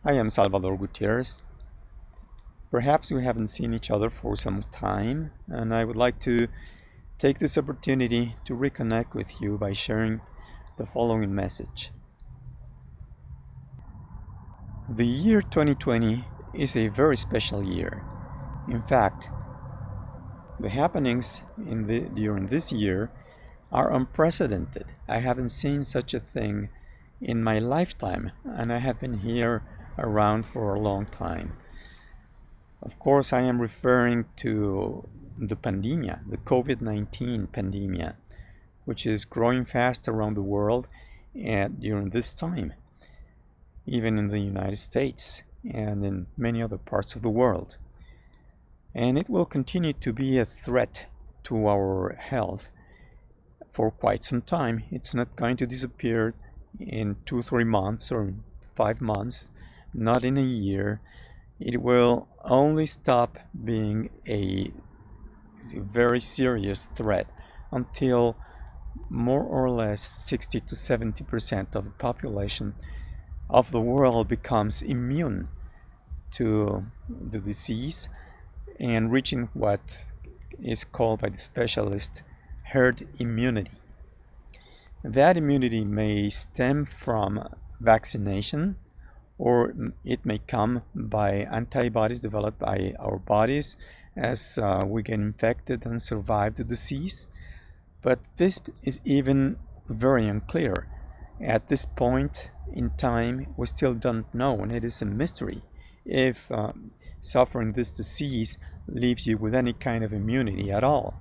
I am Salvador Gutierrez. Perhaps we haven't seen each other for some time, and I would like to take this opportunity to reconnect with you by sharing the following message. The year 2020 is a very special year. In fact, the happenings during this year are unprecedented. I haven't seen such a thing in my lifetime, and I have been here around for a long time. Of course, I am referring to the pandemia, the COVID-19 pandemia, which is growing fast around the world during this time, even in the United States and in many other parts of the world. And it will continue to be a threat to our health for quite some time. It's not going to disappear in 2-3 months or 5 months, not in a year. It will only stop being a very serious threat until more or less 60 to 70% of the population of the world becomes immune to the disease and reaching what is called by the specialist herd immunity. That immunity may stem from vaccination, or it may come by antibodies developed by our bodies as we get infected and survive the disease. But this is even very unclear. At this point in time, we still don't know, and it is a mystery if suffering this disease leaves you with any kind of immunity at all.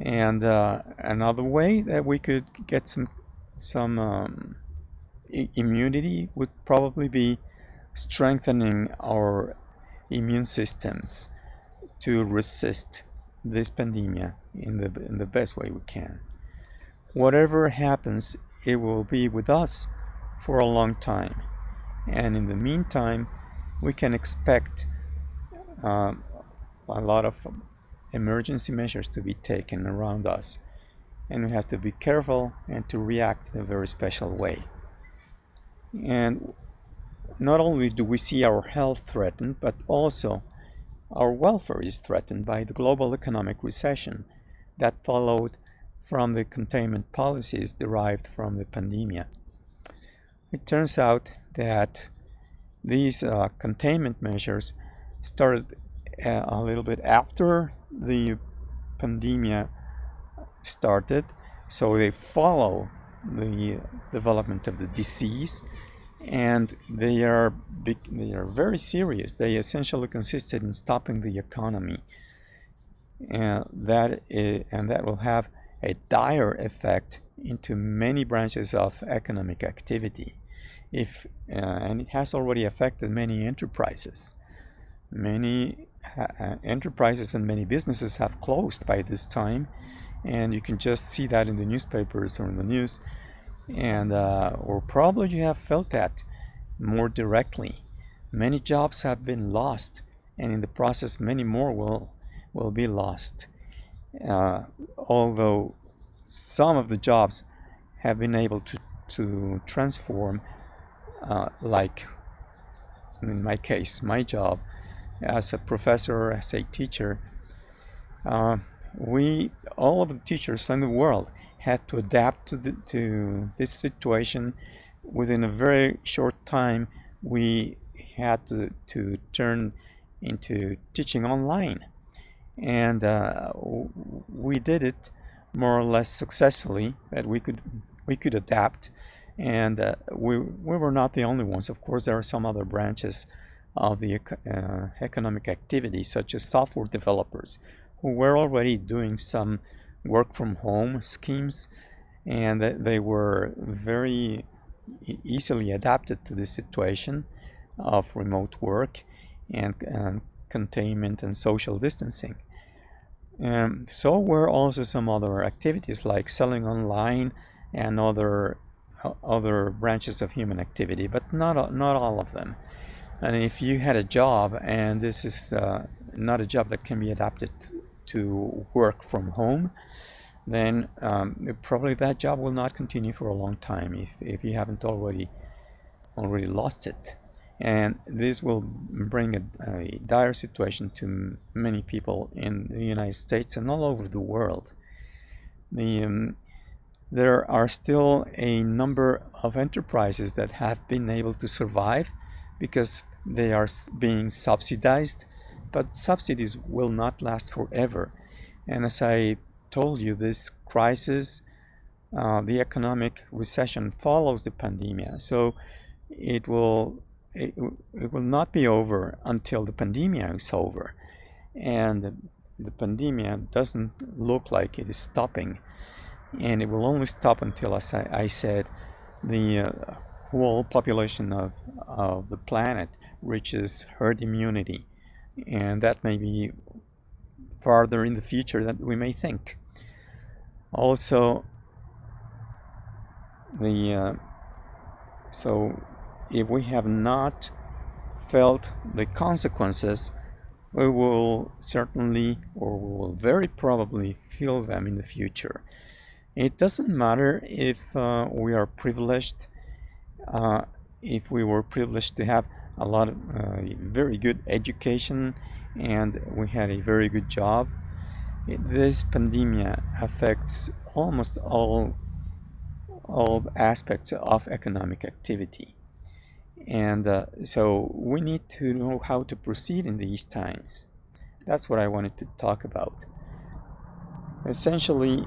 And another way that we could get some immunity would probably be strengthening our immune systems to resist this pandemia in the best way we can. Whatever happens, it will be with us for a long time, and in the meantime we can expect a lot of emergency measures to be taken around us, and we have to be careful and to react in a very special way. And not only do we see our health threatened, but also our welfare is threatened by the global economic recession that followed from the containment policies derived from the pandemia. It turns out that these containment measures started a little bit after the pandemia started, so they follow the development of the disease, and they are very serious. They essentially consisted in stopping the economy, and that will have a dire effect into many branches of economic activity. And it has already affected many enterprises. Many enterprises and many businesses have closed by this time, and you can just see that in the newspapers or in the news, and or probably you have felt that more directly. Many jobs have been lost, and in the process many more will be lost, although some of the jobs have been able to transform, like in my case, my job as a professor, as a teacher. All of the teachers in the world had to adapt to this situation. Within a very short time, we had to turn into teaching online, and we did it more or less successfully. That we could adapt, and we were not the only ones. Of course, there are some other branches of the economic activity, such as software developers, who were already doing some work from home schemes, and they were very easily adapted to this situation of remote work and containment and social distancing. So were also some other activities like selling online and other branches of human activity, but not all of them. And if you had a job, and this is not a job that can be adapted to work from home, then probably that job will not continue for a long time if you haven't already already lost it. And this will bring a dire situation to many people in the United States and all over the world. There are still a number of enterprises that have been able to survive because they are being subsidized, but subsidies will not last forever. And as I told you, this crisis, the economic recession follows the pandemia. So it will not be over until the pandemia is over. And the pandemia doesn't look like it is stopping. And it will only stop until, as I said, the whole population of the planet reaches herd immunity. And that may be farther in the future than we may think. Also, so if we have not felt the consequences, we will certainly, or we will very probably feel them in the future. It doesn't matter if we are privileged, if we were privileged to have a lot of very good education and we had a very good job. This pandemia affects almost all aspects of economic activity. And so we need to know how to proceed in these times. That's what I wanted to talk about. Essentially,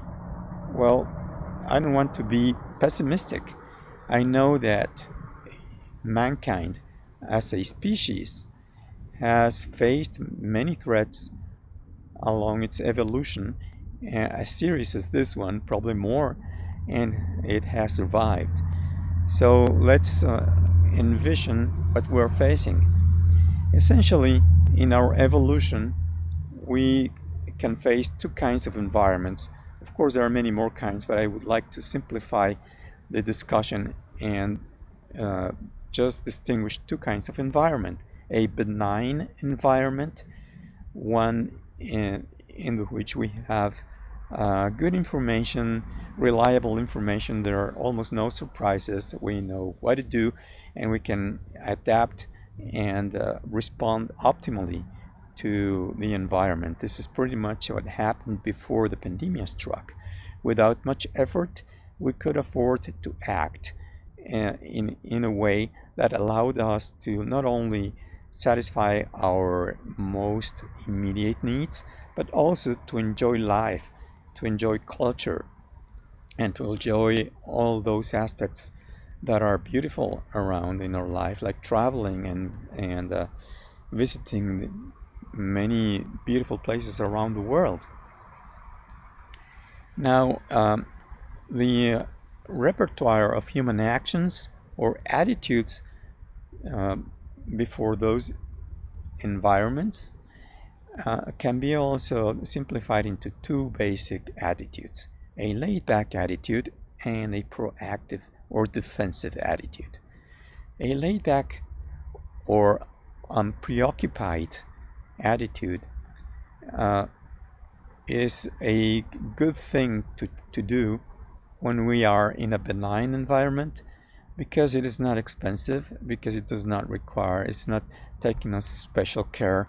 well, I don't want to be pessimistic. I know that mankind as a species has faced many threats along its evolution, as serious as this one, probably more, and it has survived. So let's envision what we're facing. Essentially, in our evolution, we can face two kinds of environments. Of course, there are many more kinds, but I would like to simplify the discussion and just distinguish two kinds of environment. A benign environment, one in which we have good information, reliable information. There are almost no surprises. We know what to do, and we can adapt and respond optimally to the environment. This is pretty much what happened before the pandemia struck. Without much effort, we could afford to act in a way that allowed us to not only satisfy our most immediate needs, but also to enjoy life, to enjoy culture, and to enjoy all those aspects that are beautiful around in our life, like traveling and visiting many beautiful places around the world. Now, the repertoire of human actions or attitudes before those environments can be also simplified into two basic attitudes: a laid-back attitude and a proactive or defensive attitude. A laid-back or unpreoccupied attitude is a good thing to do when we are in a benign environment, because it is not expensive, because it does not require, it's not taking a special care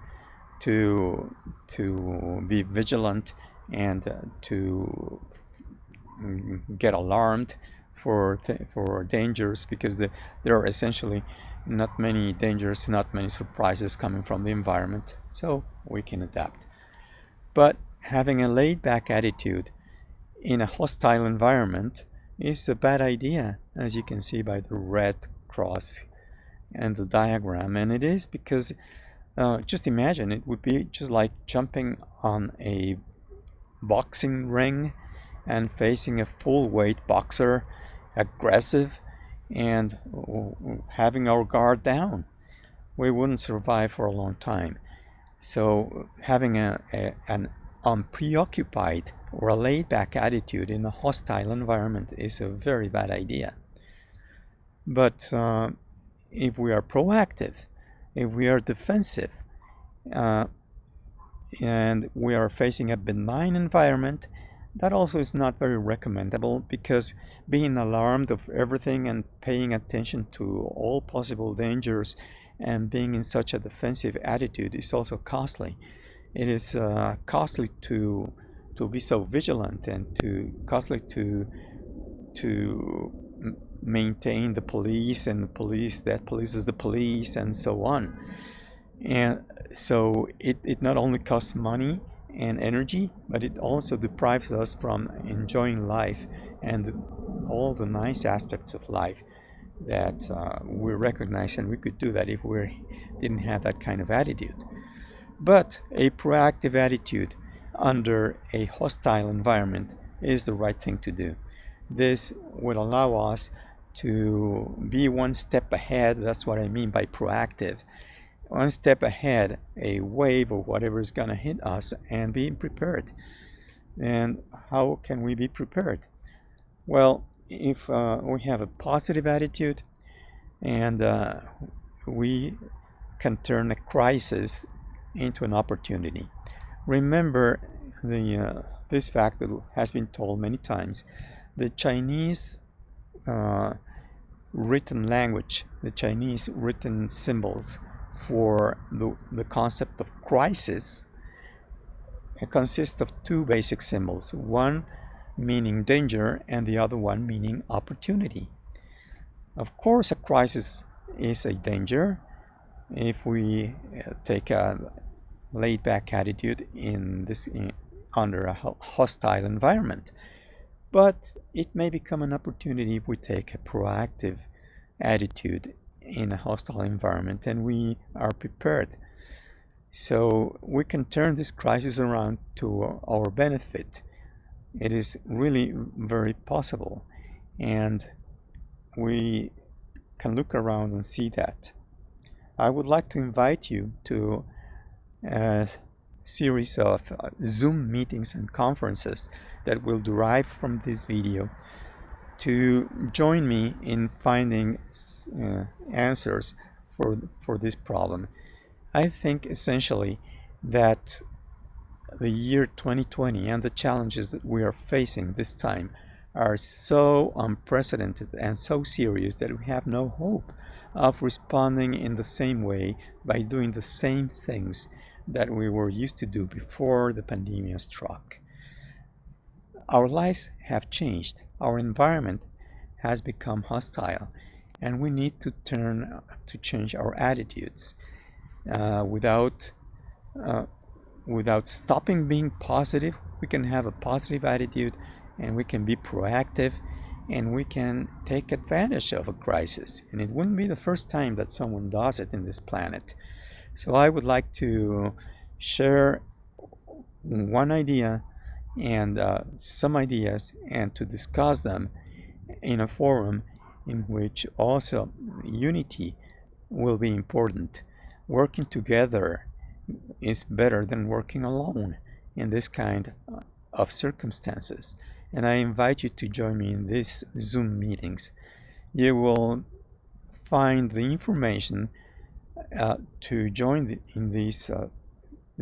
to be vigilant and to get alarmed for dangers, because there are essentially not many dangers, not many surprises coming from the environment, so we can adapt. But having a laid-back attitude in a hostile environment is a bad idea, as you can see by the red cross and the diagram. And it is because just imagine, it would be just like jumping on a boxing ring and facing a full weight boxer, aggressive, and having our guard down. We wouldn't survive for a long time. So having an unpreoccupied or a laid-back attitude in a hostile environment is a very bad idea. But if we are proactive, if we are defensive, and we are facing a benign environment, that also is not very recommendable, because being alarmed of everything and paying attention to all possible dangers and being in such a defensive attitude is also costly. It is costly to be so vigilant, and to costly to maintain the police, and the police that polices the police, and so on. And so it not only costs money and energy, but it also deprives us from enjoying life and all the nice aspects of life that we recognize, and we could do that if we didn't have that kind of attitude. But a proactive attitude under a hostile environment is the right thing to do. This would allow us to be one step ahead. That's what I mean by proactive. One step ahead, a wave or whatever is going to hit us, and being prepared. And how can we be prepared? Well, if we have a positive attitude, and we can turn a crisis into an opportunity. Remember this fact that has been told many times. The Chinese written language, the Chinese written symbols for the concept of crisis, it consists of two basic symbols, one meaning danger and the other one meaning opportunity. Of course, a crisis is a danger if we take a laid-back attitude under a hostile environment. But it may become an opportunity if we take a proactive attitude in a hostile environment and we are prepared. So we can turn this crisis around to our benefit. It is really very possible, and we can look around and see that. I would like to invite you to a series of Zoom meetings and conferences that will derive from this video, to join me in finding answers for this problem. I think essentially that the year 2020 and the challenges that we are facing this time are so unprecedented and so serious that we have no hope of responding in the same way by doing the same things that we were used to do before the pandemia struck. Our lives have changed. Our environment has become hostile, and we need to change our attitudes without stopping being positive. We can have a positive attitude, and we can be proactive, and we can take advantage of a crisis. And it wouldn't be the first time that someone does it in this planet. So I would like to share one idea and some ideas, and to discuss them in a forum in which also unity will be important. Working together is better than working alone in this kind of circumstances. And I invite you to join me in these Zoom meetings. You will find the information to join in these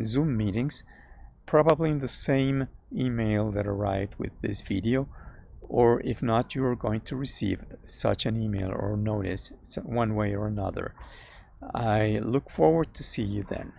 Zoom meetings probably in the same email that arrived with this video, or if not, you are going to receive such an email or notice one way or another. I look forward to see you then.